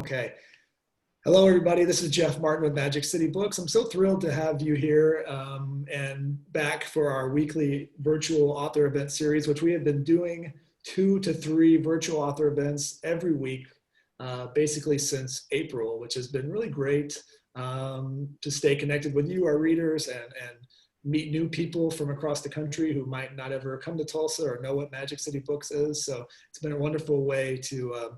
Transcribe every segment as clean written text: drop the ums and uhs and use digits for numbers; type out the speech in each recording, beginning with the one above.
Okay. Hello, everybody. This is Jeff Martin with Magic City Books. I'm so thrilled to have you here and back for our weekly virtual author event series, which we have been doing 2 to 3 virtual author events every week, basically since April, which has been really great to stay connected with you, our readers, and meet new people from across the country who might not ever come to Tulsa or know what Magic City Books is. So it's been a wonderful way to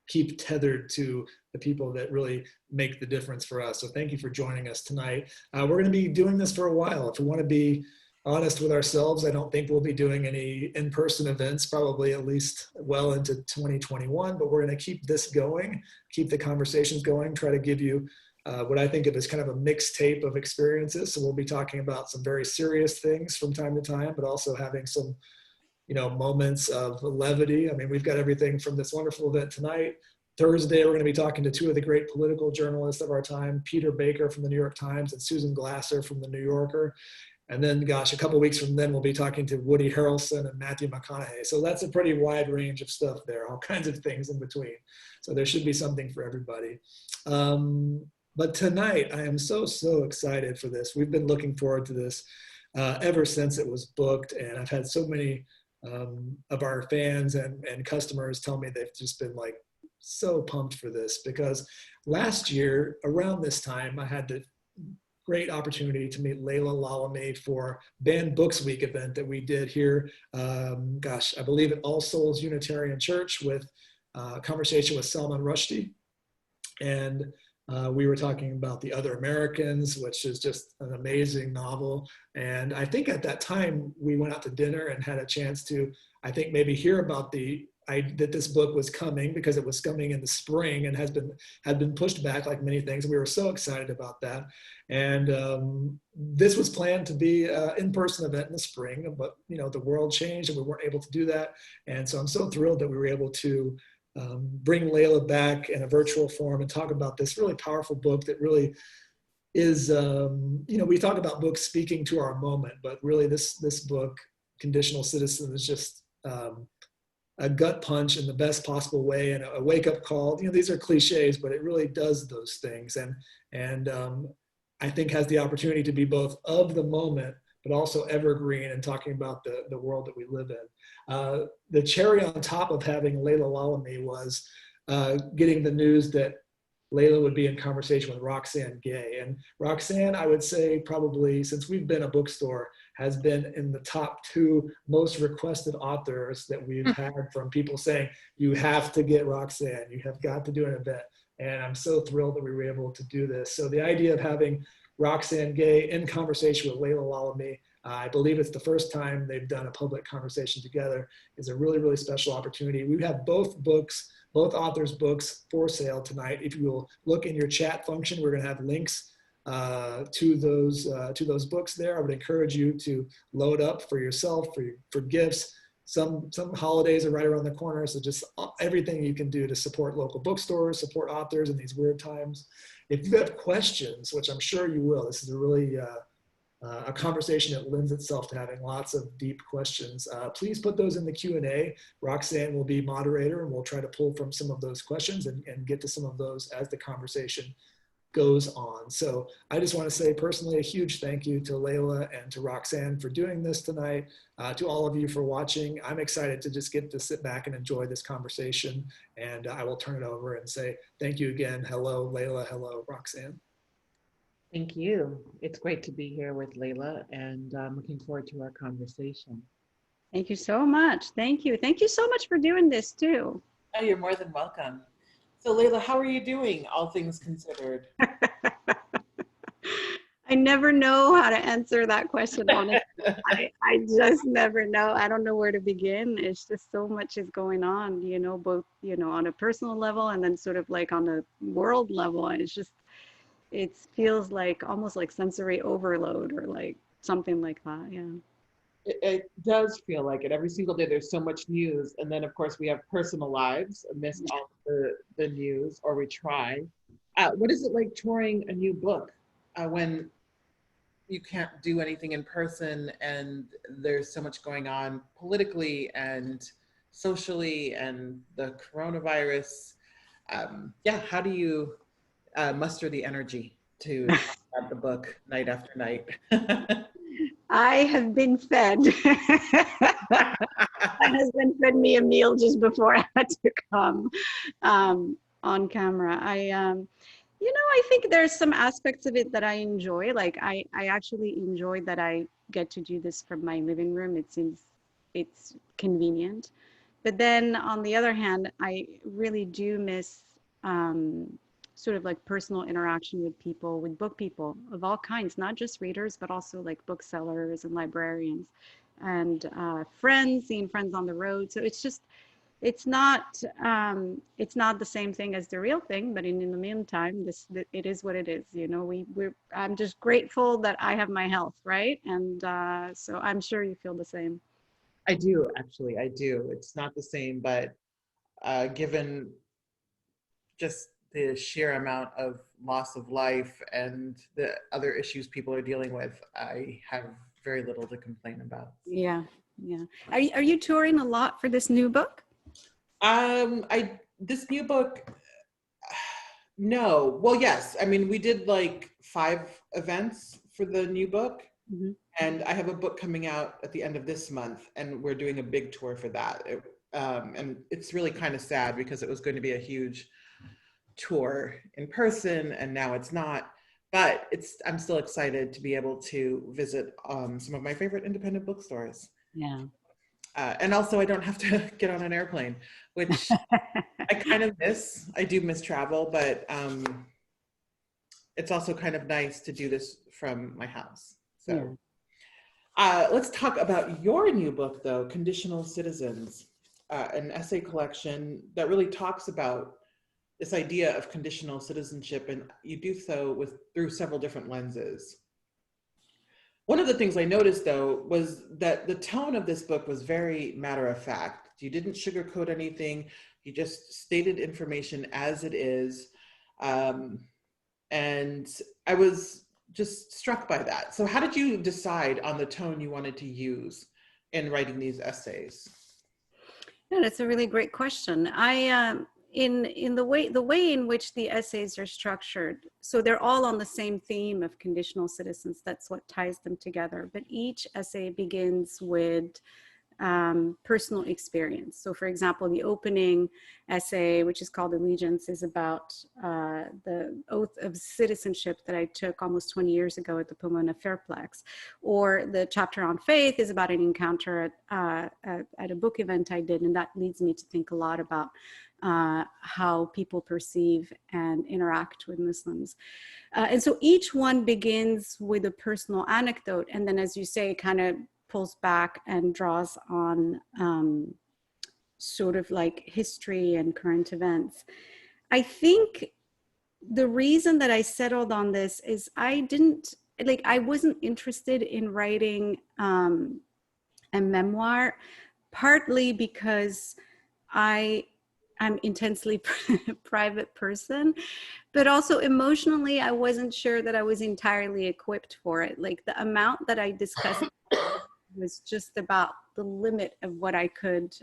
keep tethered to the people that really make the difference for us. So thank you for joining us tonight. We're going to be doing this for a while. If we want to be honest with ourselves, I don't think we'll be doing any in-person events, probably at least well into 2021, but we're going to keep this going, keep the conversations going, try to give you what I think of as kind of a mixtape of experiences. So we'll be talking about some very serious things from time to time, but also having some moments of levity. I mean, we've got everything from this wonderful event tonight. Thursday, we're going to be talking to 2 of the great political journalists of our time, Peter Baker from the New York Times and Susan Glasser from the New Yorker. And then, gosh, a couple of weeks from then, we'll be talking to Woody Harrelson and Matthew McConaughey. So that's a pretty wide range of stuff there, all kinds of things in between. So there should be something for everybody. But tonight, I am so excited for this. We've been looking forward to this ever since it was booked. And I've had so many of our fans and customers tell me they've just been like so pumped for this, because last year around this time I had the great opportunity to meet Laila Lalami for Banned Books Week event that we did here, I believe at All Souls Unitarian Church, with a conversation with Salman Rushdie. And we were talking about The Other Americans, which is just an amazing novel. And I think at that time we went out to dinner and had a chance to, I think, maybe hear about that this book was coming, because it was coming in the spring and had been pushed back like many things. We were so excited about that. And this was planned to be an in-person event in the spring, but the world changed and we weren't able to do that. And so I'm so thrilled that we were able to bring Laila back in a virtual form and talk about this really powerful book that really is, we talk about books speaking to our moment, but really this book, Conditional Citizen, is just a gut punch in the best possible way and a wake-up call. These are cliches, but it really does those things. And I think has the opportunity to be both of the moment, but also evergreen, and talking about the world that we live in. The cherry on top of having Laila Lalami was getting the news that Laila would be in conversation with Roxane Gay. And Roxane, I would say probably, since we've been a bookstore, has been in the top 2 most requested authors that we've had, from people saying, you have to get Roxane, you have got to do an event. And I'm so thrilled that we were able to do this. So the idea of having Roxane Gay in conversation with Laila Lalami, I believe it's the first time they've done a public conversation together, is a really special opportunity. We have both authors' books for sale tonight. If you will look in your chat function, we're going to have links to those books there. I would encourage you to load up for yourself, for gifts. Some holidays are right around the corner, so just everything you can do to support local bookstores, support authors in these weird times. If you have questions, which I'm sure you will, this is a really a conversation that lends itself to having lots of deep questions. Please put those in the Q&A. Roxane will be moderator, and we'll try to pull from some of those questions and get to some of those as the conversation goes on. So I just want to say personally a huge thank you to Laila and to Roxane for doing this tonight, to all of you for watching. I'm excited to just get to sit back and enjoy this conversation, and I will turn it over and say thank you again. Hello, Laila. Hello, Roxane. Thank you. It's great to be here with Laila, and I'm looking forward to our conversation. Thank you so much. Thank you. Thank you so much for doing this too. Oh, you're more than welcome. So Laila, how are you doing, all things considered? I never know how to answer that question, honestly. I just never know. I don't know where to begin. It's just so much is going on, both, on a personal level and then sort of like on a world level. And it feels like almost like sensory overload or like something like that. Yeah. It does feel like it. Every single day there's so much news. And then of course we have personal lives amidst all the news, or we try. What is it like touring a new book when you can't do anything in person and there's so much going on politically and socially and the coronavirus? yeah, how do you muster the energy to talk about the book night after night? I have been fed. My husband fed me a meal just before I had to come on camera. I think there's some aspects of it that I enjoy. Like I actually enjoy that I get to do this from my living room. It seems it's convenient. But then on the other hand, I really do miss sort of like personal interaction with people, with book people of all kinds, not just readers, but also like booksellers and librarians and friends, seeing friends on the road. So it's not the same thing as the real thing, but in the meantime, it is what it is. I'm just grateful that I have my health, right? And so I'm sure you feel the same. I do, actually, I do. It's not the same, but given just the sheer amount of loss of life and the other issues people are dealing with, I have very little to complain about. Yeah. Are you touring a lot for this new book? This new book, no. Well, yes. I mean, we did like 5 events for the new book. Mm-hmm. And I have a book coming out at the end of this month, and we're doing a big tour for that. And it's really kind of sad because it was going to be a huge tour in person, and now it's not. But I'm still excited to be able to visit some of my favorite independent bookstores. Yeah. And also, I don't have to get on an airplane, which I kind of miss. I do miss travel, but it's also kind of nice to do this from my house. So. Yeah. Let's talk about your new book, though, Conditional Citizens, an essay collection that really talks about this idea of conditional citizenship, and you do so through several different lenses. One of the things I noticed, though, was that the tone of this book was very matter of fact. You didn't sugarcoat anything. You just stated information as it is. And I was just struck by that. So how did you decide on the tone you wanted to use in writing these essays? Yeah, that's a really great question. In the way in which the essays are structured, so they're all on the same theme of conditional citizens. That's what ties them together. But each essay begins with personal experience. So for example, the opening essay, which is called Allegiance, is about the oath of citizenship that I took almost 20 years ago at the Pomona Fairplex. Or the chapter on faith is about an encounter at a book event I did, and that leads me to think a lot about how people perceive and interact with Muslims. And so each one begins with a personal anecdote, and then, as you say, kind of pulls back and draws on sort of like history and current events. I think the reason that I settled on this is I wasn't interested in writing a memoir, partly because I'm intensely private person, but also emotionally, I wasn't sure that I was entirely equipped for it. Like the amount that I discussed was just about the limit of what I could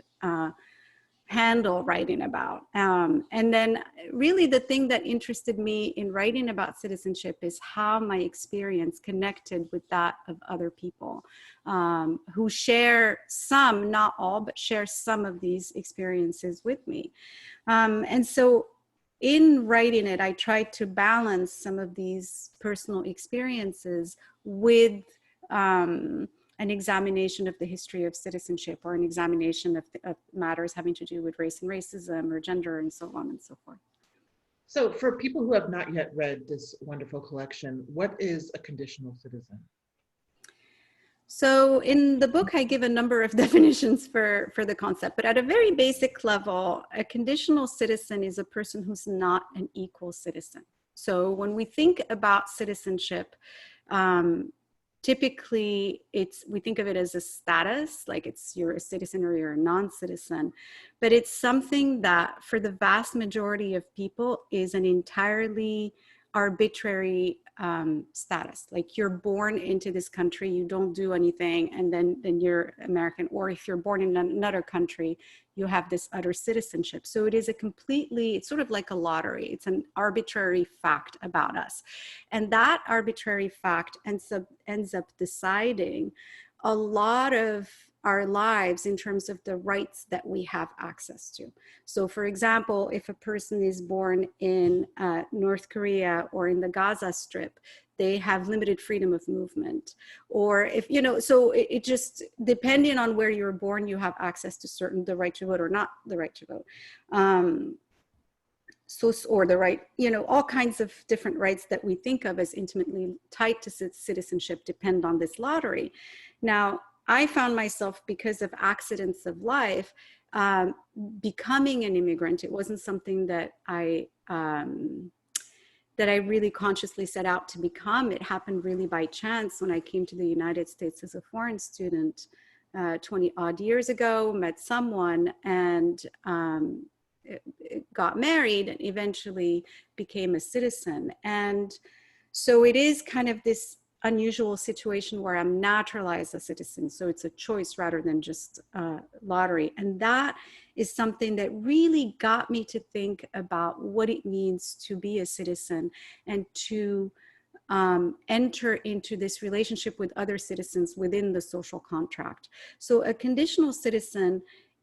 handle writing about. And then really the thing that interested me in writing about citizenship is how my experience connected with that of other people who share some, not all, but share some of these experiences with me. And so in writing it, I tried to balance some of these personal experiences with an examination of the history of citizenship, or an examination of matters having to do with race and racism or gender and so on and so forth. So for people who have not yet read this wonderful collection, what is a conditional citizen? So in the book, I give a number of definitions for the concept, but at a very basic level, a conditional citizen is a person who's not an equal citizen. So when we think about citizenship, typically we think of it as a status, like you're a citizen or you're a non-citizen, but it's something that for the vast majority of people is an entirely arbitrary status. Like you're born into this country, you don't do anything, and then you're American. Or if you're born in another country, you have this other citizenship. So it is it's sort of like a lottery. It's an arbitrary fact about us. And that arbitrary fact ends up deciding a lot of our lives in terms of the rights that we have access to. So for example, if a person is born in North Korea or in the Gaza Strip, they have limited freedom of movement. Or if, so it just, depending on where you're born, you have access to the right to vote or not the right to vote. Or the right, all kinds of different rights that we think of as intimately tied to citizenship depend on this lottery. Now, I found myself, because of accidents of life, becoming an immigrant. It wasn't something that I really consciously set out to become. It happened really by chance when I came to the United States as a foreign student 20 odd years ago, met someone, and got married and eventually became a citizen. And so it is kind of this unusual situation where I'm naturalized a citizen. So it's a choice rather than just lottery. And that is something that really got me to think about what it means to be a citizen and to enter into this relationship with other citizens within the social contract. So a conditional citizen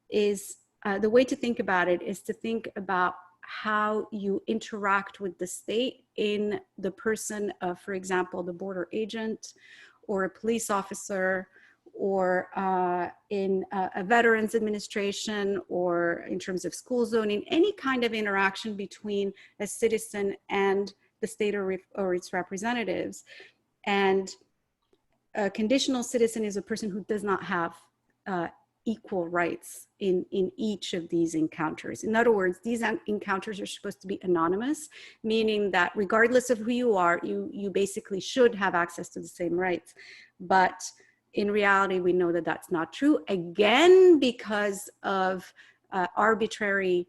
is, the way to think about it is to think about how you interact with the state in the person of, for example, the border agent or a police officer, or in a veterans administration, or in terms of school zoning, any kind of interaction between a citizen and the state or its representatives. And a conditional citizen is a person who does not have equal rights in each of these encounters. In other words, these encounters are supposed to be anonymous, meaning that regardless of who you are, you basically should have access to the same rights. But in reality, we know that that's not true, again, because of arbitrary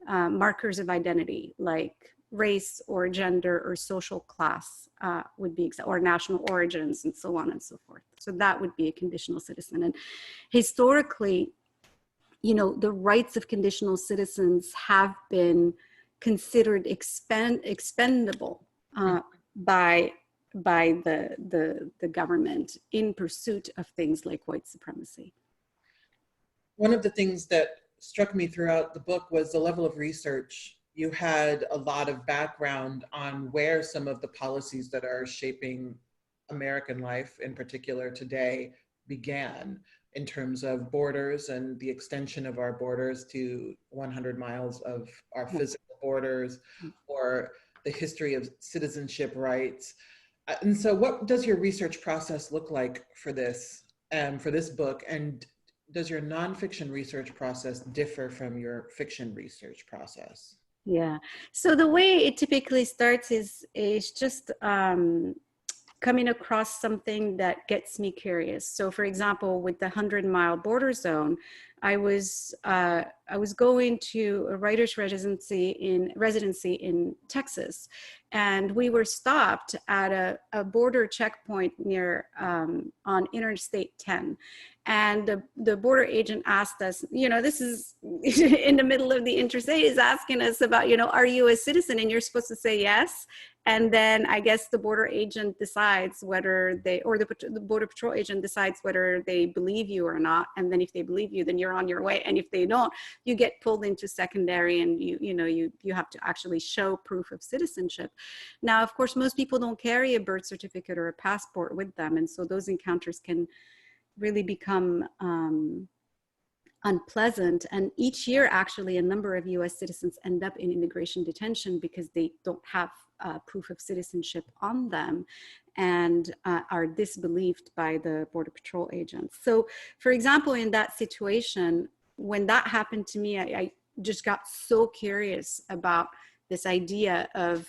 markers of identity, like race or gender or social class would be, or national origins, and so on and so forth. So that would be a conditional citizen. And historically, the rights of conditional citizens have been considered expendable by the government in pursuit of things like white supremacy. One of the things that struck me throughout the book was the level of research. You had a lot of background on where some of the policies that are shaping American life, in particular today, began, in terms of borders and the extension of our borders to 100 miles of our physical borders, or the history of citizenship rights. And so what does your research process look like for this book? And does your nonfiction research process differ from your fiction research process? Yeah. So the way it typically starts is just coming across something that gets me curious. So for example, with the 100-mile border zone, I was going to a writer's residency in Texas, and we were stopped at a border checkpoint near on Interstate 10. And the border agent asked us, this is in the middle of the interstate, is asking us about, are you a citizen? And you're supposed to say yes. And then I guess the border agent decides whether the border patrol agent decides whether they believe you or not. And then if they believe you, then you're on your way. And if they don't, you get pulled into secondary, and you have to actually show proof of citizenship. Now, of course, most people don't carry a birth certificate or a passport with them. And so those encounters can really become unpleasant. And each year, actually, a number of US citizens end up in immigration detention because they don't have proof of citizenship on them and are disbelieved by the Border Patrol agents. So, for example, in that situation, when that happened to me, I just got so curious about this idea of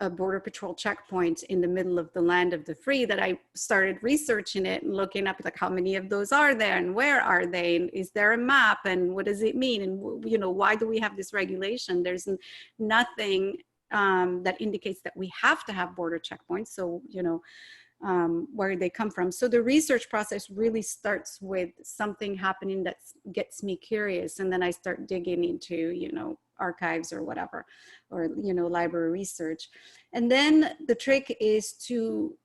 a Border Patrol checkpoint in the middle of the land of the free that I started researching it and looking up like how many of those are there and where are they, and is there a map, and what does it mean, and why do we have this regulation? There's nothing that indicates that we have to have border checkpoints. So where they come from. So the research process really starts with something happening that gets me curious, and then I start digging into, you know, archives or whatever, or, you know, library research. And then the trick is to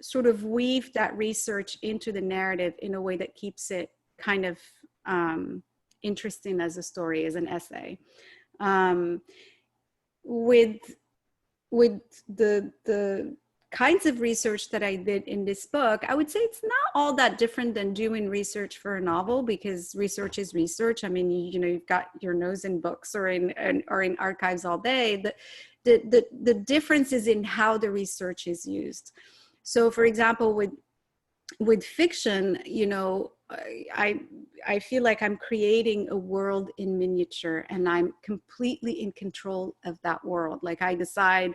sort of weave that research into the narrative in a way that keeps it kind of interesting as a story, as an essay. With the kinds of research that I did in this book, I would say it's not all that different than doing research for a novel, because research is research. I mean, you know, you've got your nose in books or in archives all day. The difference is in how the research is used. So, for example, with fiction, you know, I feel like I'm creating a world in miniature, and I'm completely in control of that world. Like, I decide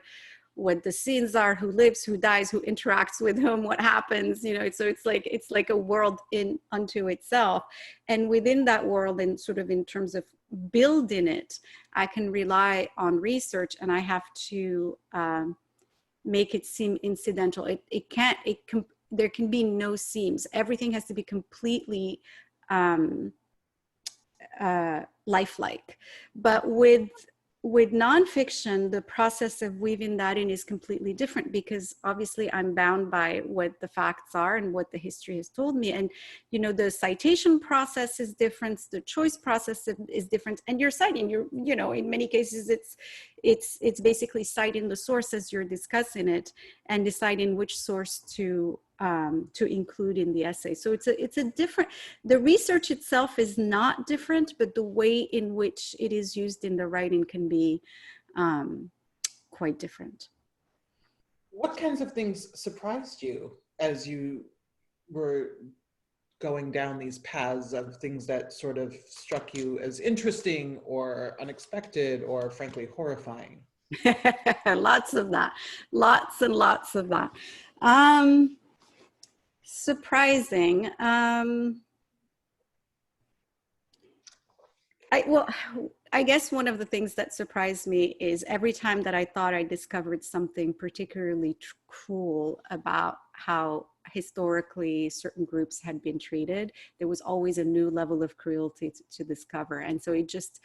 what the scenes are, who lives, who dies, who interacts with whom, what happens, you know. So it's like a world in unto itself. And within that world, and sort of in terms of building it, I can rely on research, and I have to make it seem incidental. There can be no seams. Everything has to be completely lifelike. But with nonfiction, the process of weaving that in is completely different, because obviously I'm bound by what the facts are and what the history has told me. And, you know, the citation process is different, the choice process is different, and you're citing, you know, in many cases it's basically citing the source as you're discussing it, and deciding which source to include in the essay. So it's a different, the research itself is not different, but the way in which it is used in the writing can be quite different. What kinds of things surprised you as you were going down these paths of things that sort of struck you as interesting or unexpected or frankly horrifying? Lots of that, lots and lots of that. Surprising. I guess one of the things that surprised me is every time that I thought I discovered something particularly cruel about how historically certain groups had been treated, there was always a new level of cruelty to discover. And so it just,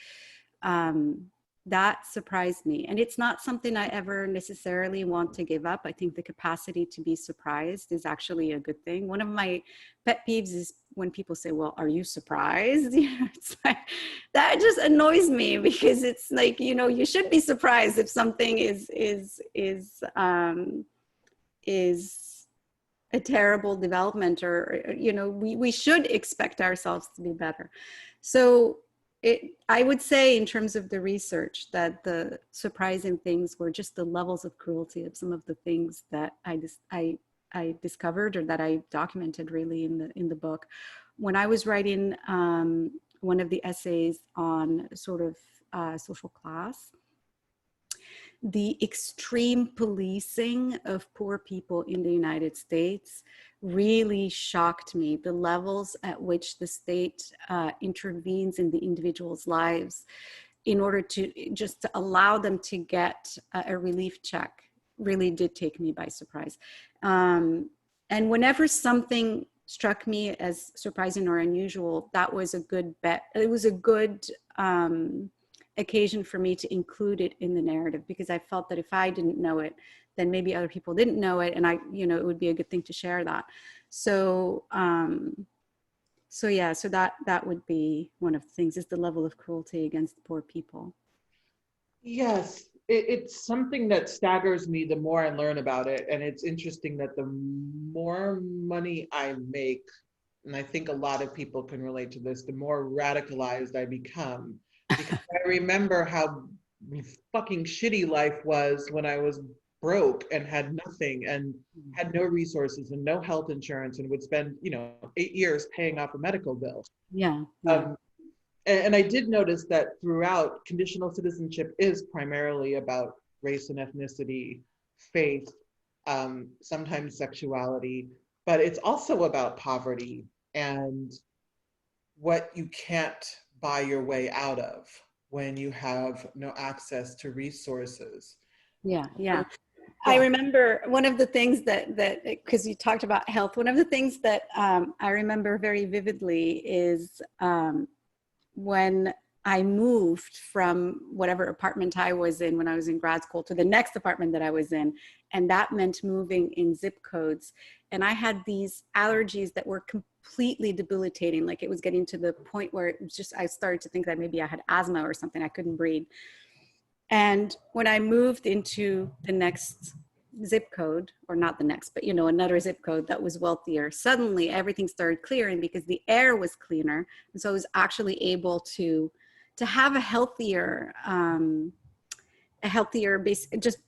that surprised me. And it's not something I ever necessarily want to give up. I think the capacity to be surprised is actually a good thing. One of my pet peeves is when people say, well, are you surprised? You know, it's like, that just annoys me, because it's like, you know, you should be surprised if something is a terrible development, or, you know, we should expect ourselves to be better. So I would say, in terms of the research, that the surprising things were just the levels of cruelty of some of the things that I discovered, or that I documented really in the book. When I was writing one of the essays on sort of social class, the extreme policing of poor people in the United States really shocked me. The levels at which the state intervenes in the individual's lives in order to just to allow them to get a relief check really did take me by surprise. And whenever something struck me as surprising or unusual, that was a good bet. It was a good occasion for me to include it in the narrative, because I felt that if I didn't know it, then maybe other people didn't know it, and it would be a good thing to share that. So yeah, so that would be one of the things, is the level of cruelty against poor people. Yes, it's something that staggers me the more I learn about it. And it's interesting that the more money I make, and I think a lot of people can relate to this, the more radicalized I become. Because I remember how fucking shitty life was when I was broke and had nothing and had no resources and no health insurance, and would spend, 8 years paying off a medical bill. Yeah. And I did notice that throughout, conditional citizenship is primarily about race and ethnicity, faith, sometimes sexuality, but it's also about poverty and what you can't buy your way out of when you have no access to resources. Yeah. I remember one of the things that because you talked about health, one of the things that I remember very vividly is when I moved from whatever apartment I was in when I was in grad school to the next apartment that I was in. And that meant moving in zip codes. And I had these allergies that were completely debilitating. Like it was getting to the point where it was just, I started to think that maybe I had asthma or something. I couldn't breathe. And when I moved into the next zip code, or not the next, but another zip code that was wealthier, suddenly everything started clearing because the air was cleaner. And so I was actually able to have a healthier base, just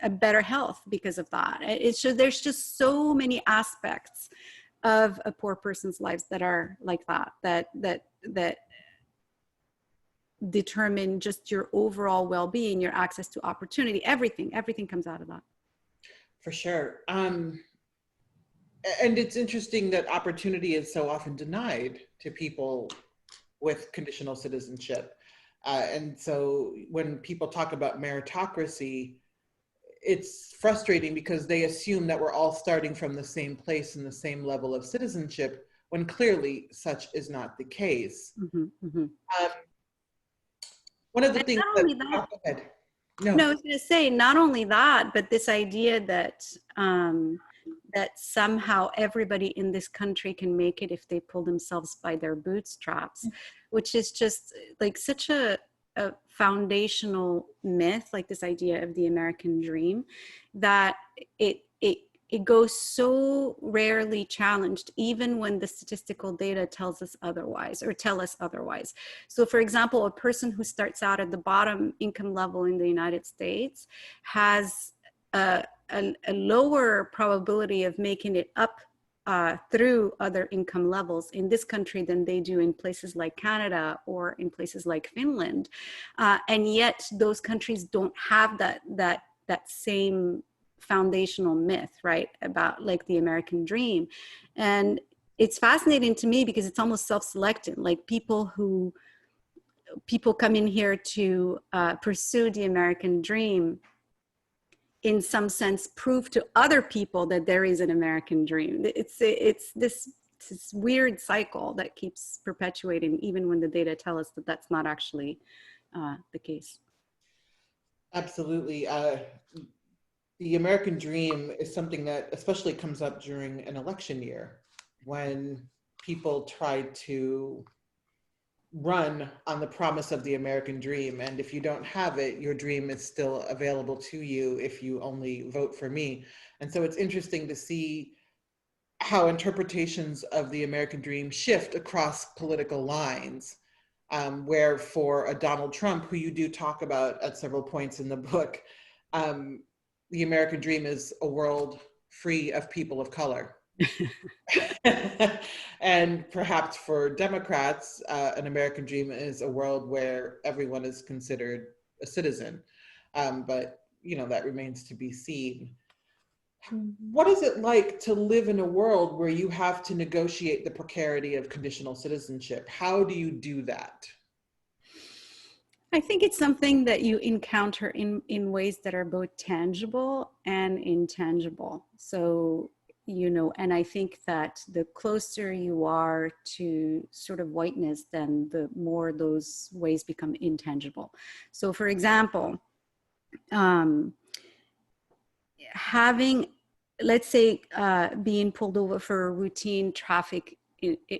a better health because of that. It's just, there's just so many aspects of a poor person's lives that are like that determine just your overall well-being, your access to opportunity, everything comes out of that. For sure. And it's interesting that opportunity is so often denied to people with conditional citizenship. And so when people talk about meritocracy, it's frustrating because they assume that we're all starting from the same place and the same level of citizenship, when clearly such is not the case. Mm-hmm, mm-hmm. One of the And things not only that, go ahead. No, I was going to say, not only that, but this idea that that somehow everybody in this country can make it if they pull themselves by their bootstraps, which is just like such a foundational myth, like this idea of the American dream, that it goes so rarely challenged, even when the statistical data tells us otherwise or tell us otherwise. So for example, a person who starts out at the bottom income level in the United States has a lower probability of making it up through other income levels in this country than they do in places like Canada or in places like Finland. And yet those countries don't have that same foundational myth, right, about like the American dream. And it's fascinating to me because it's almost self-selecting. Like people come in here to pursue the American dream, in some sense prove to other people that there is an American dream. It's this weird cycle that keeps perpetuating even when the data tell us that that's not actually the case. Absolutely. The American dream is something that especially comes up during an election year when people try to run on the promise of the American dream. And if you don't have it, your dream is still available to you if you only vote for me. And so it's interesting to see how interpretations of the American dream shift across political lines, where for a Donald Trump, who you do talk about at several points in the book, the American dream is a world free of people of color. And perhaps for Democrats, an American dream is a world where everyone is considered a citizen. But that remains to be seen. What is it like to live in a world where you have to negotiate the precarity of conditional citizenship? How do you do that? I think it's something that you encounter in ways that are both tangible and intangible. So, and I think that the closer you are to sort of whiteness, then the more those ways become intangible. So for example, having, let's say, being pulled over for a routine traffic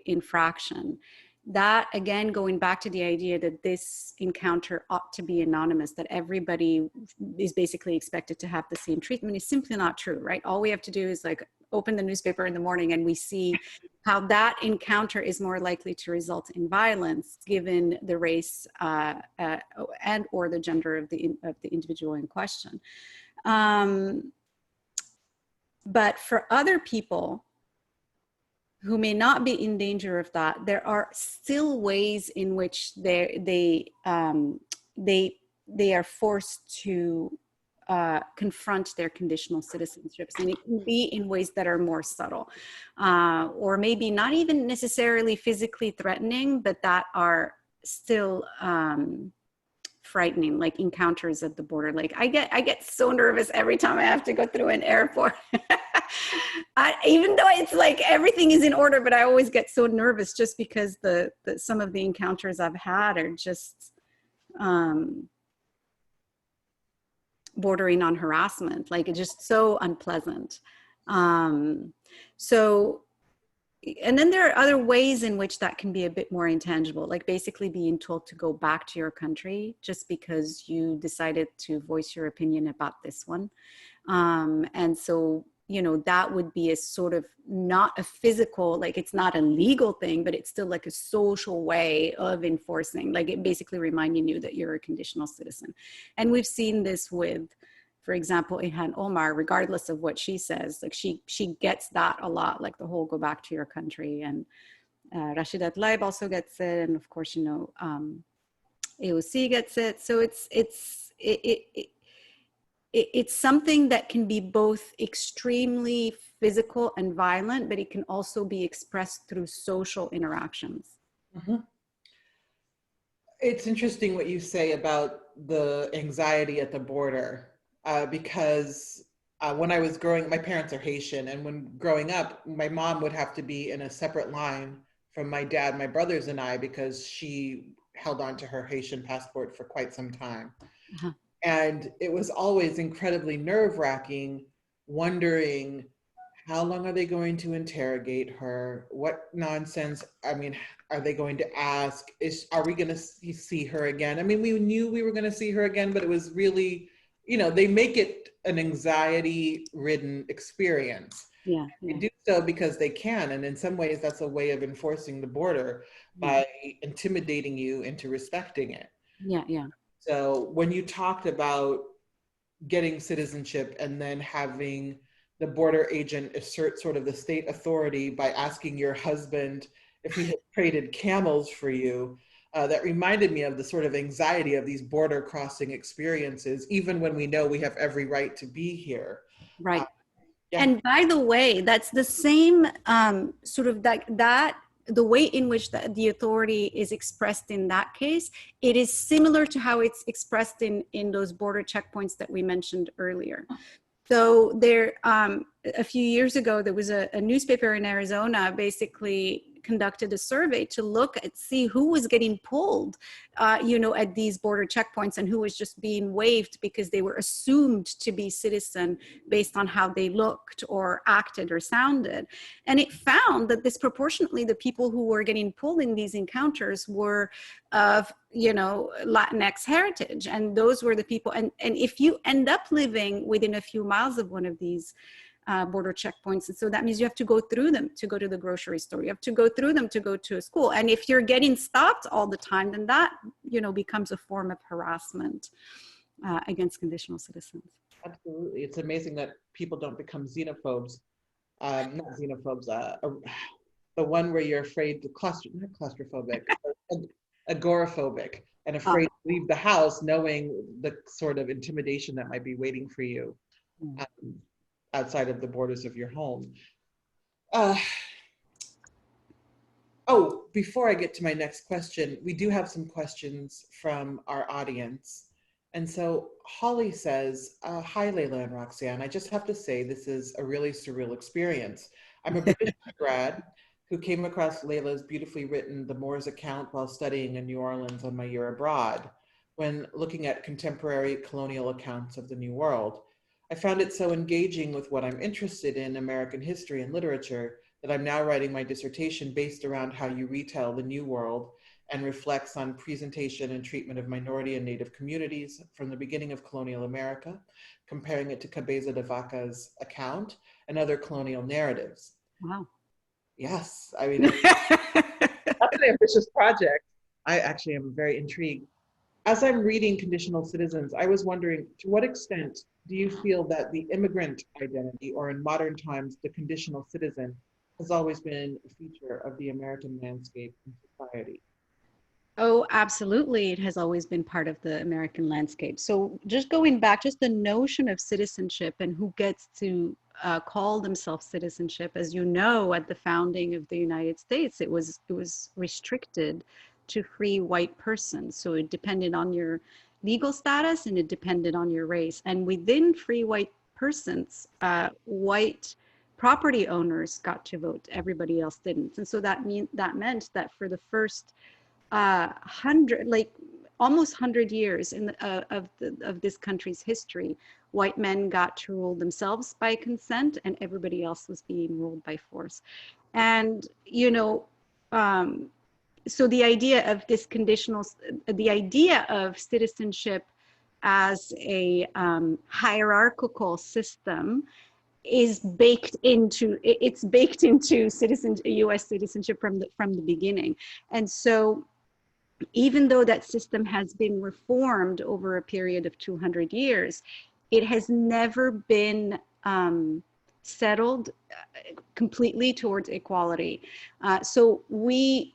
infraction, that again, going back to the idea that this encounter ought to be anonymous, that everybody is basically expected to have the same treatment, is simply not true, right? All we have to do is like open the newspaper in the morning and we see how that encounter is more likely to result in violence given the race and or the gender of the individual in question. But for other people who may not be in danger of that, there are still ways in which they are forced to confront their conditional citizenships, and it can be in ways that are more subtle, or maybe not even necessarily physically threatening, but that are still frightening, like encounters at the border. Like I get so nervous every time I have to go through an airport. Even though it's like everything is in order, but I always get so nervous just because the some of the encounters I've had are just bordering on harassment. Like it's just so unpleasant. So, and then there are other ways in which that can be a bit more intangible, like basically being told to go back to your country just because you decided to voice your opinion about this one. And so, you know, that would be a sort of not a physical, like it's not a legal thing, but it's still like a social way of enforcing, like it basically reminding you that you're a conditional citizen. And we've seen this with, for example, Ilhan Omar, regardless of what she says, like she gets that a lot, like the whole go back to your country. And Rashida Tlaib also gets it. And of course, you know, AOC gets it. So it's something that can be both extremely physical and violent, but it can also be expressed through social interactions. Mm-hmm. It's interesting what you say about the anxiety at the border, because when I was growing, my parents are Haitian, and when growing up, my mom would have to be in a separate line from my dad, my brothers, and I, because she held on to her Haitian passport for quite some time. Uh-huh. And it was always incredibly nerve-wracking, wondering how long are they going to interrogate her? What nonsense, I mean, are they going to ask? Are we going to see her again? I mean, we knew we were going to see her again, but it was really, you know, they make it an anxiety-ridden experience. Yeah. They do so because they can. And in some ways, that's a way of enforcing the border by intimidating you into respecting it. Yeah. So when you talked about getting citizenship and then having the border agent assert sort of the state authority by asking your husband if he had traded camels for you, that reminded me of the sort of anxiety of these border crossing experiences, even when we know we have every right to be here. Right. Yeah. And by the way, that's the same sort of that the way in which the authority is expressed in that case, it is similar to how it's expressed in those border checkpoints that we mentioned earlier. So there, a few years ago, there was a newspaper in Arizona basically conducted a survey to look at, see who was getting pulled, you know, at these border checkpoints and who was just being waived because they were assumed to be citizen based on how they looked or acted or sounded. And it found that disproportionately the people who were getting pulled in these encounters were of, you know, Latinx heritage. And those were the people. And if you end up living within a few miles of one of these border checkpoints, and so that means you have to go through them to go to the grocery store. You have to go through them to go to a school. And if you're getting stopped all the time, then that, you know, becomes a form of harassment against conditional citizens. Absolutely. It's amazing that people don't become xenophobes. Not xenophobes, the one where you're afraid to not claustrophobic, agoraphobic, and afraid to leave the house knowing the sort of intimidation that might be waiting for you outside of the borders of your home. Before I get to my next question, we do have some questions from our audience. And so Holly says, hi, Laila and Roxane. I just have to say, this is a really surreal experience. I'm a British grad who came across Laila's beautifully written The Moor's account while studying in New Orleans on my year abroad, when looking at contemporary colonial accounts of the New World. I found it so engaging with what I'm interested in, American history and literature, that I'm now writing my dissertation based around how you retell the New World and reflects on presentation and treatment of minority and Native communities from the beginning of colonial America, comparing it to Cabeza de Vaca's account and other colonial narratives. Wow. Yes, I mean, that's an ambitious project. I actually am very intrigued. As I'm reading Conditional Citizens, I was wondering, to what extent do you feel that the immigrant identity, or in modern times, the conditional citizen, has always been a feature of the American landscape and society? Oh, absolutely. It has always been part of the American landscape. So just going back, just the notion of citizenship and who gets to call themselves citizenship, as you know, at the founding of the United States, it was restricted to free white persons. So it depended on your legal status and it depended on your race. And within free white persons, white property owners got to vote, everybody else didn't. And so that meant that for the first almost 100 years of this country's history, white men got to rule themselves by consent and everybody else was being ruled by force. And, so the idea of the idea of citizenship as a hierarchical system is baked into U.S. citizenship from the beginning. And so even though that system has been reformed over a period of 200 years, it has never been settled completely towards equality. So we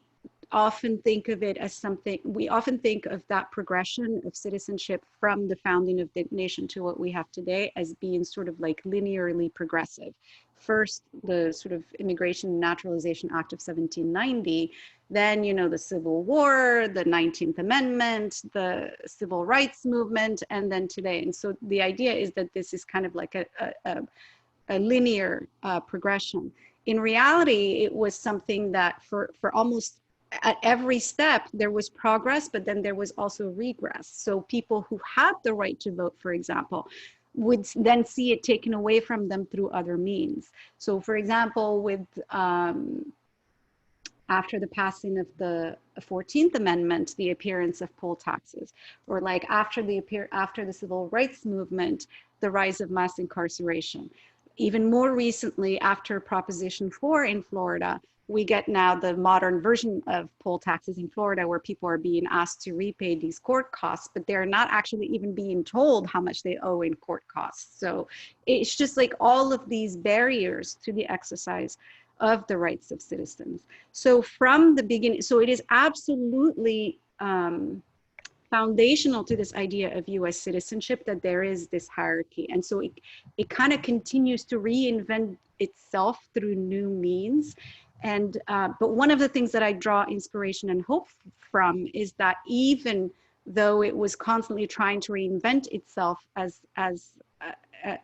often think of it as we often think of that progression of citizenship from the founding of the nation to what we have today as being sort of like linearly progressive. First, the sort of Immigration and Naturalization Act of 1790, then, the Civil War, the 19th Amendment, the Civil Rights Movement, and then today. And so the idea is that this is kind of like a linear progression. In reality, it was something that for almost at every step, there was progress, but then there was also regress. So people who had the right to vote, for example, would then see it taken away from them through other means. So for example, with after the passing of the 14th Amendment, the appearance of poll taxes, or like after the Civil Rights Movement, the rise of mass incarceration. Even more recently, after Proposition 4 in Florida, we get now the modern version of poll taxes in Florida where people are being asked to repay these court costs, but they're not actually even being told how much they owe in court costs. So it's just like all of these barriers to the exercise of the rights of citizens. So from the beginning, so it is absolutely foundational to this idea of US citizenship that there is this hierarchy. And so it kind of continues to reinvent itself through new means. And but one of the things that I draw inspiration and hope from is that even though it was constantly trying to reinvent itself as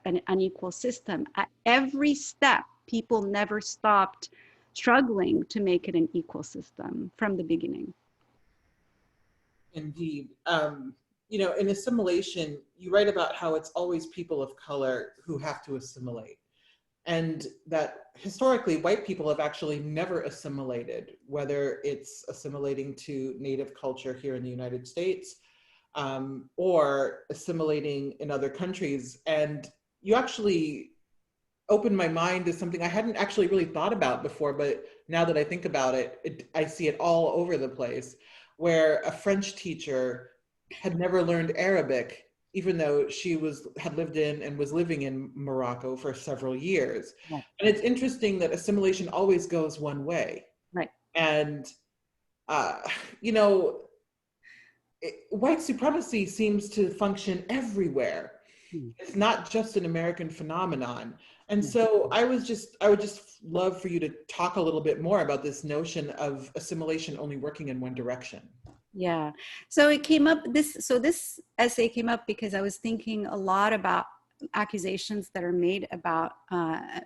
an unequal system, at every step, people never stopped struggling to make it an equal system from the beginning. Indeed. In assimilation, you write about how it's always people of color who have to assimilate. And that historically, white people have actually never assimilated, whether it's assimilating to Native culture here in the United States or assimilating in other countries. And you actually opened my mind to something I hadn't actually really thought about before, but now that I think about it, I see it all over the place, where a French teacher had never learned Arabic, even though she had lived in and was living in Morocco for several years. Right. And it's interesting that assimilation always goes one way. Right. And, white supremacy seems to function everywhere. It's not just an American phenomenon. And so I would just love for you to talk a little bit more about this notion of assimilation only working in one direction. Yeah, so it came up, this essay came up because I was thinking a lot about accusations that are made about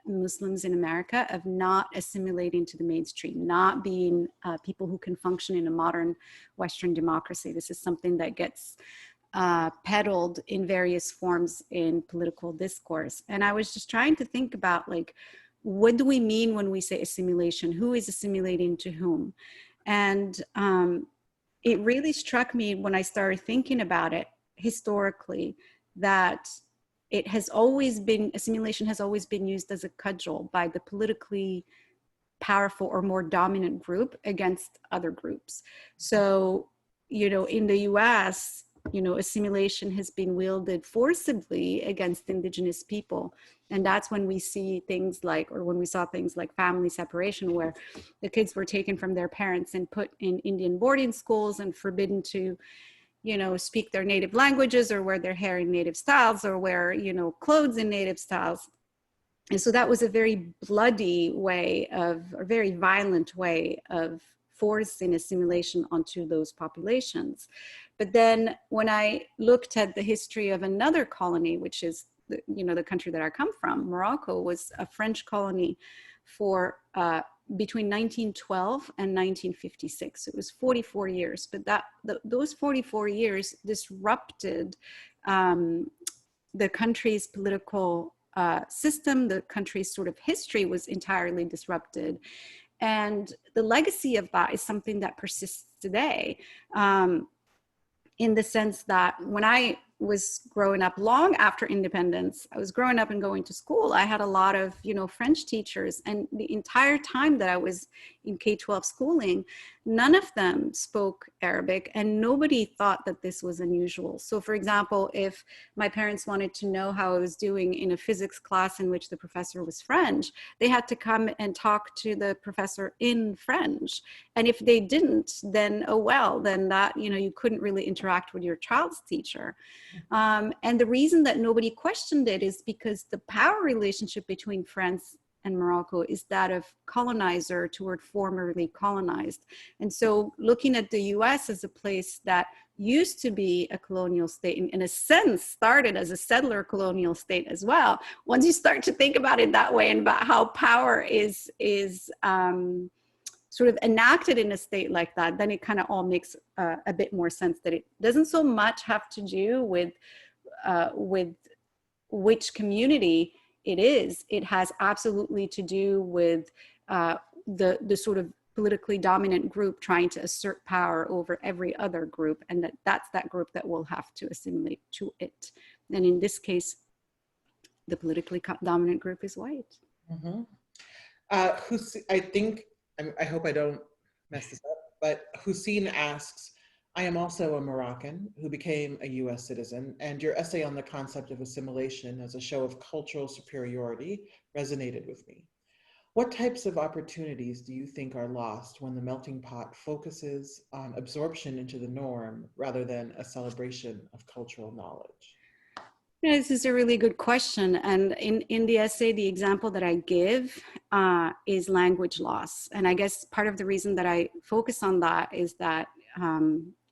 Muslims in America of not assimilating to the mainstream, not being people who can function in a modern Western democracy. This is something that gets peddled in various forms in political discourse. And I was just trying to think about, like, what do we mean when we say assimilation? Who is assimilating to whom? And it really struck me when I started thinking about it historically that assimilation has always been used as a cudgel by the politically powerful or more dominant group against other groups. So, in the US, assimilation has been wielded forcibly against indigenous people. And that's when we see things like, or when we saw things like family separation, where the kids were taken from their parents and put in Indian boarding schools and forbidden to, speak their native languages or wear their hair in native styles or wear, clothes in native styles. And so that was a very bloody way a very violent way of forcing assimilation onto those populations. But then when I looked at the history of another colony, which is the country that I come from, Morocco was a French colony for between 1912 and 1956. It was 44 years, but those 44 years disrupted the country's political system. The country's sort of history was entirely disrupted. And the legacy of that is something that persists today, in the sense that when I was growing up, long after independence, I was growing up and going to school. I had a lot of, French teachers, and the entire time that I was in K-12 schooling, none of them spoke Arabic, and nobody thought that this was unusual. So for example, if my parents wanted to know how I was doing in a physics class in which the professor was French, they had to come and talk to the professor in French. And if they didn't, then, oh well, then that, you couldn't really interact with your child's teacher. And the reason that nobody questioned it is because the power relationship between France and Morocco is that of colonizer toward formerly colonized. And so looking at the US as a place that used to be a colonial state, in a sense started as a settler colonial state as well, once you start to think about it that way and about how power is sort of enacted in a state like that, then it kind of all makes a bit more sense, that it doesn't so much have to do with which community it is. It has absolutely to do with the sort of politically dominant group trying to assert power over every other group, and that's that group that will have to assimilate to it. And in this case, the politically dominant group is white. Mm-hmm. I hope I don't mess this up, but Hussein asks, I am also a Moroccan who became a US citizen, and your essay on the concept of assimilation as a show of cultural superiority resonated with me. What types of opportunities do you think are lost when the melting pot focuses on absorption into the norm rather than a celebration of cultural knowledge? Yeah, this is a really good question. And in the essay, the example that I give is language loss. And I guess part of the reason that I focus on that is that,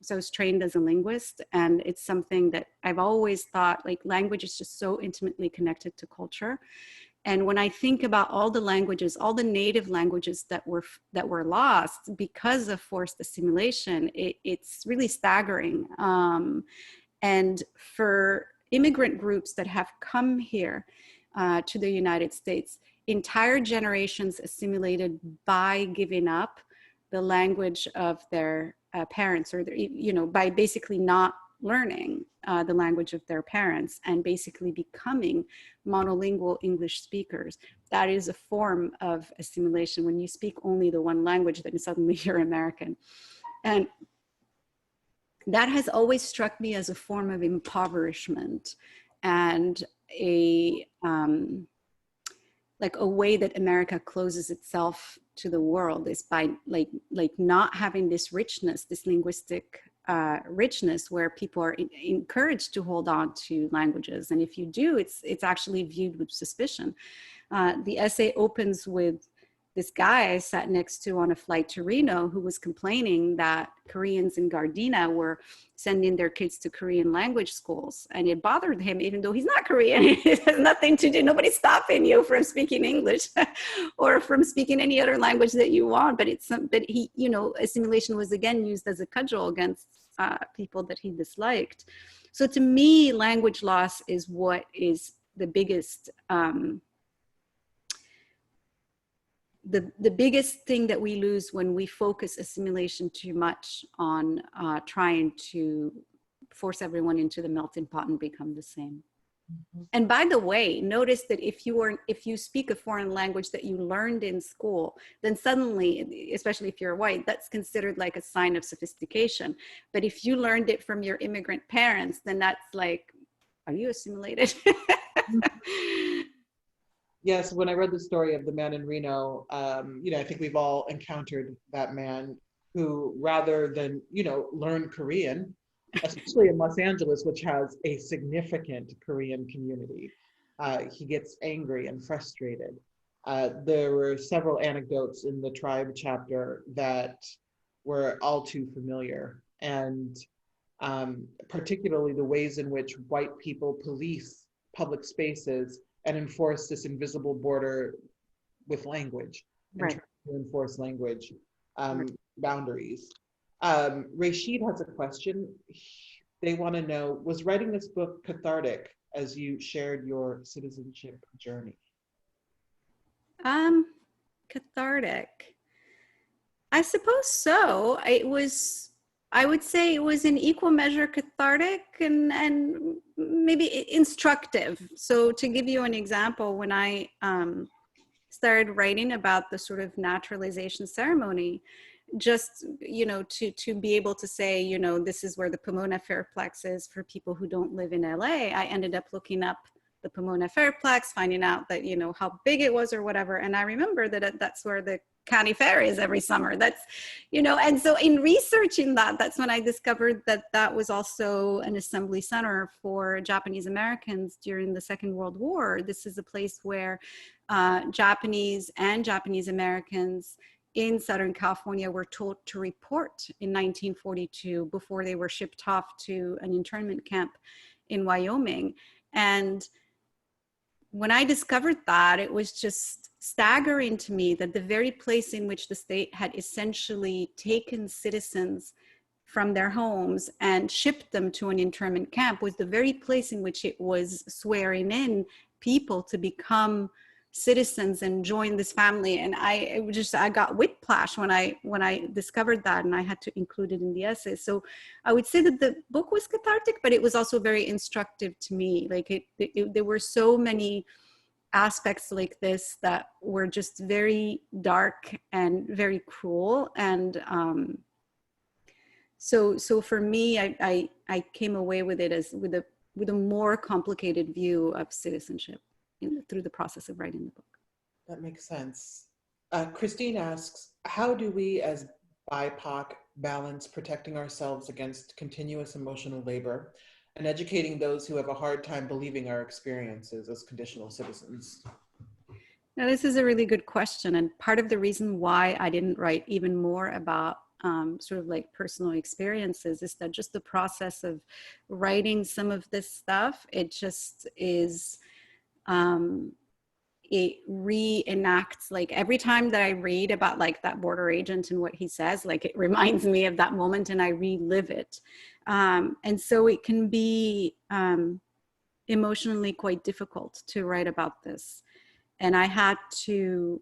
so I was trained as a linguist, and it's something that I've always thought, like, language is just so intimately connected to culture. And when I think about all the languages, all the native languages that were lost because of forced assimilation, it's really staggering. And for immigrant groups that have come here to the United States, entire generations assimilated by giving up the language of their parents, or their, by basically not learning the language of their parents and basically becoming monolingual English speakers. That is a form of assimilation. When you speak only the one language, then suddenly you're American. And that has always struck me as a form of impoverishment and a way that America closes itself to the world, is by like not having this richness, this linguistic richness, where people are encouraged to hold on to languages. And if you do, it's actually viewed with suspicion. The essay opens with this guy I sat next to on a flight to Reno who was complaining that Koreans in Gardena were sending their kids to Korean language schools. And it bothered him, even though he's not Korean. It has nothing to do, nobody's stopping you from speaking English or from speaking any other language that you want. But he, assimilation was again used as a cudgel against people that he disliked. So to me, language loss is what is the biggest, the biggest thing that we lose when we focus assimilation too much on trying to force everyone into the melting pot and become the same. Mm-hmm. And by the way, notice that if you speak a foreign language that you learned in school, then suddenly, especially if you're white, that's considered like a sign of sophistication. But if you learned it from your immigrant parents, then that's like, are you assimilated? Yes, when I read the story of the man in Reno, I think we've all encountered that man who, rather than, learn Korean, especially in Los Angeles, which has a significant Korean community, he gets angry and frustrated. There were several anecdotes in the tribe chapter that were all too familiar. And particularly the ways in which white people police public spaces and enforce this invisible border with language and Right. try to enforce language Right. boundaries. Rashid has a question. They want to know, was writing this book cathartic as you shared your citizenship journey? Cathartic. I suppose so. I would say it was in equal measure cathartic and maybe instructive. So to give you an example, when I started writing about the sort of naturalization ceremony, just, to be able to say, this is where the Pomona Fairplex is for people who don't live in LA, I ended up looking up the Pomona Fairplex, finding out that, how big it was or whatever. And I remember that that's where the county fair is every summer. That's, and so in researching that, that's when I discovered that that was also an assembly center for Japanese Americans during the Second World War. This is a place where Japanese and Japanese Americans in Southern California were told to report in 1942 before they were shipped off to an internment camp in Wyoming. And when I discovered that, it was just staggering to me that the very place in which the state had essentially taken citizens from their homes and shipped them to an internment camp was the very place in which it was swearing in people to become citizens and join this family. And I got whiplash when I discovered that, and I had to include it in the essay. So I would say that the book was cathartic, but it was also very instructive to me. Like there were so many aspects like this that were just very dark and very cruel. And so for me, I came away with it as with a more complicated view of citizenship through the process of writing the book. That makes sense. Christine asks, how do we as BIPOC balance protecting ourselves against continuous emotional labor and educating those who have a hard time believing our experiences as conditional citizens? Now, this is a really good question. And part of the reason why I didn't write even more about sort of like personal experiences is that just the process of writing some of this stuff, it just is, it reenacts, like every time that I read about like that border agent and what he says, like it reminds me of that moment and I relive it. And so it can be emotionally quite difficult to write about this. And I had to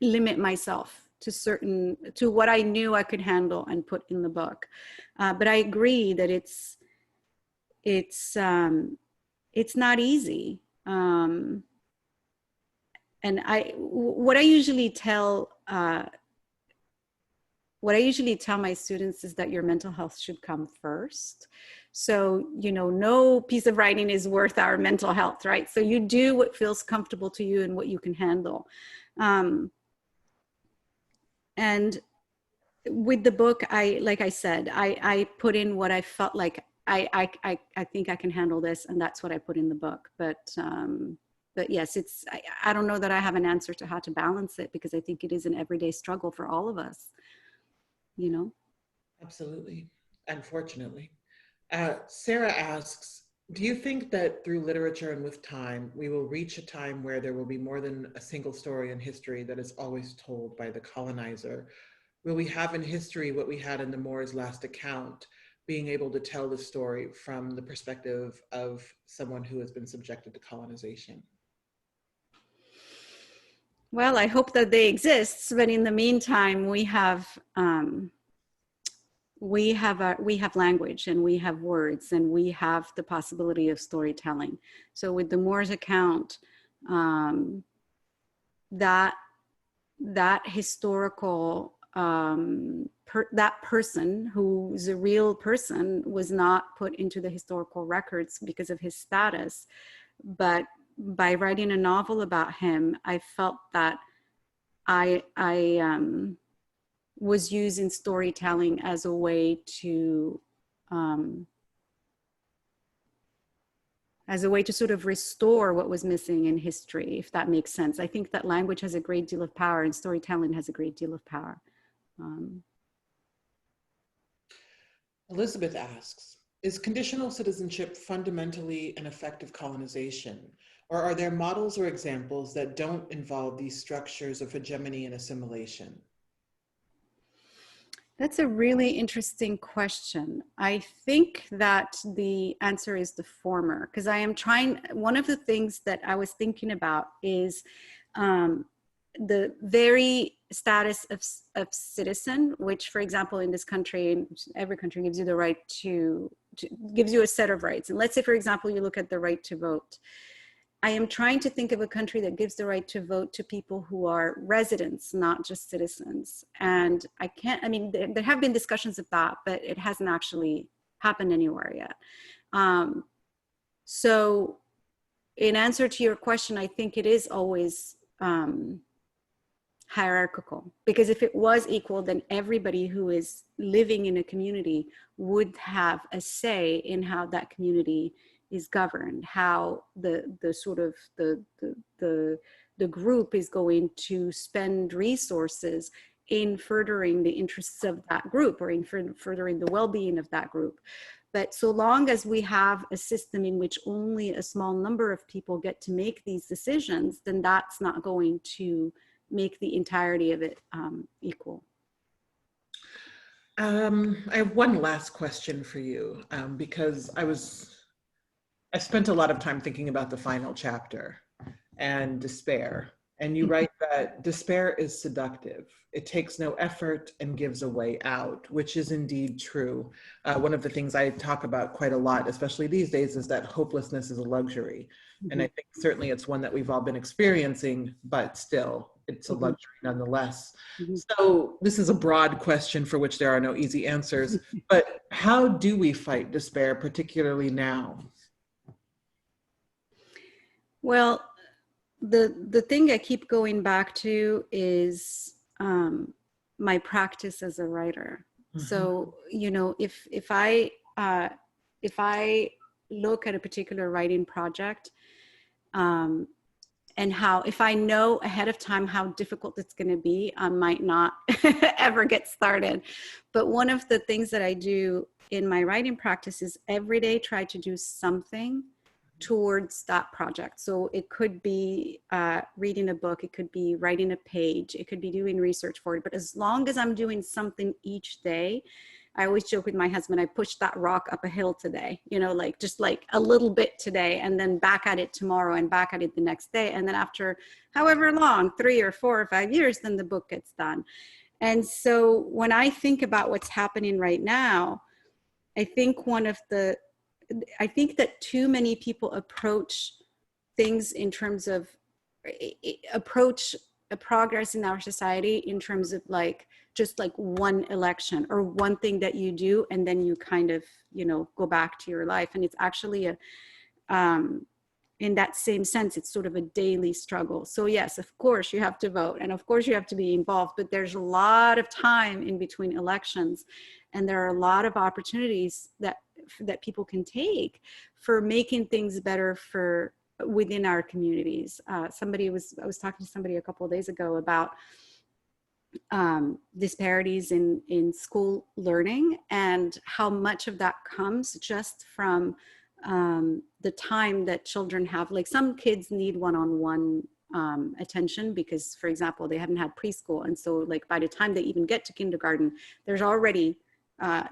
limit myself to what I knew I could handle and put in the book. But I agree that it's not easy. And what I usually tell my students is that your mental health should come first. So, no piece of writing is worth our mental health, right? So you do what feels comfortable to you and what you can handle. And with the book, like I said, I put in what I felt like I think I can handle this, and that's what I put in the book. But yes, I don't know that I have an answer to how to balance it, because I think it is an everyday struggle for all of us, Absolutely, unfortunately. Sarah asks, do you think that through literature and with time, we will reach a time where there will be more than a single story in history that is always told by the colonizer? Will we have in history what we had in the Moor's last account, being able to tell the story from the perspective of someone who has been subjected to colonization? Well, I hope that they exist, but in the meantime, we have language, and we have words, and we have the possibility of storytelling. So with the Moor's account, that historical that person who's a real person was not put into the historical records because of his status. But by writing a novel about him, I felt that I was using storytelling as a way to sort of restore what was missing in history, if that makes sense. I think that language has a great deal of power, and storytelling has a great deal of power. Elizabeth asks, is conditional citizenship fundamentally an effective colonization? Or are there models or examples that don't involve these structures of hegemony and assimilation? That's a really interesting question. I think that the answer is the former, because one of the things that I was thinking about is the very status of citizen, which, for example, in this country, every country gives you the right gives you a set of rights. And let's say, for example, you look at the right to vote. I am trying to think of a country that gives the right to vote to people who are residents, not just citizens. And there have been discussions of that, but it hasn't actually happened anywhere yet. So in answer to your question, I think it is always hierarchical, because if it was equal, then everybody who is living in a community would have a say in how that community is governed, how the group is going to spend resources in furthering the interests of that group, or in furthering the well-being of that group. But so long as we have a system in which only a small number of people get to make these decisions, then that's not going to make the entirety of it equal. I have one last question for you, because I spent a lot of time thinking about the final chapter and despair. And you write that despair is seductive. It takes no effort and gives a way out, which is indeed true. One of the things I talk about quite a lot, especially these days, is that hopelessness is a luxury. And I think certainly it's one that we've all been experiencing, but still, it's a luxury nonetheless. So this is a broad question for which there are no easy answers, but how do we fight despair, particularly now? Well, the thing I keep going back to is my practice as a writer. So, if I look at a particular writing project, and if I know ahead of time how difficult it's going to be, I might not ever get started. But one of the things that I do in my writing practice is every day try to do something towards that project. So it could be reading a book, it could be writing a page, it could be doing research for it. But as long as I'm doing something each day, I always joke with my husband, I pushed that rock up a hill today, just like a little bit today, and then back at it tomorrow, and back at it the next day. And then after however long, 3 or 4 or 5 years, then the book gets done. And so when I think about what's happening right now, I think that too many people approach things in terms of approach a progress in our society in terms of just one election or one thing that you do, and then you kind of, go back to your life. And it's actually in that same sense, it's sort of a daily struggle. So yes, of course you have to vote, and of course you have to be involved, but there's a lot of time in between elections, and there are a lot of opportunities that people can take for making things better within our communities. I was talking to somebody a couple of days ago about disparities in school learning, and how much of that comes just from the time that children have. Some kids need one-on-one attention because, for example, they haven't had preschool, and so by the time they even get to kindergarten, there's already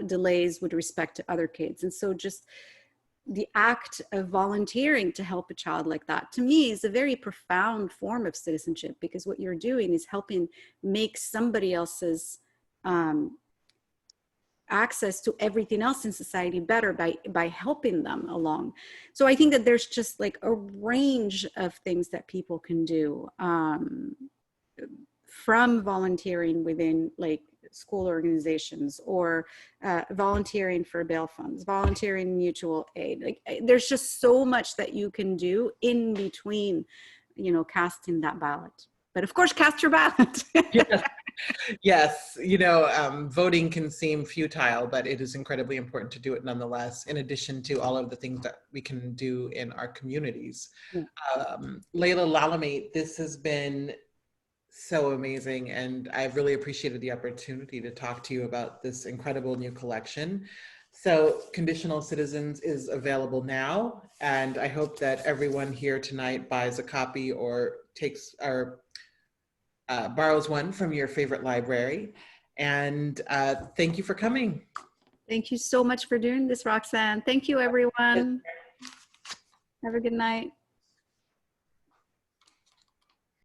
delays with respect to other kids. And so just the act of volunteering to help a child like that, to me, is a very profound form of citizenship, because what you're doing is helping make somebody else's access to everything else in society better by helping them along. So I think that there's just a range of things that people can do, from volunteering within school organizations, or volunteering for bail funds, volunteering mutual aid. There's just so much that you can do in between, casting that ballot. But of course, cast your ballot. Yes. Voting can seem futile, but it is incredibly important to do it nonetheless, in addition to all of the things that we can do in our communities. Yeah. Laila Lalami, this has been so amazing, and I've really appreciated the opportunity to talk to you about this incredible new collection. So Conditional Citizens is available now, and I hope that everyone here tonight buys a copy or takes or borrows one from your favorite library. And thank you for coming. Thank you so much for doing this, Roxanne. Thank you, everyone. Have a good night.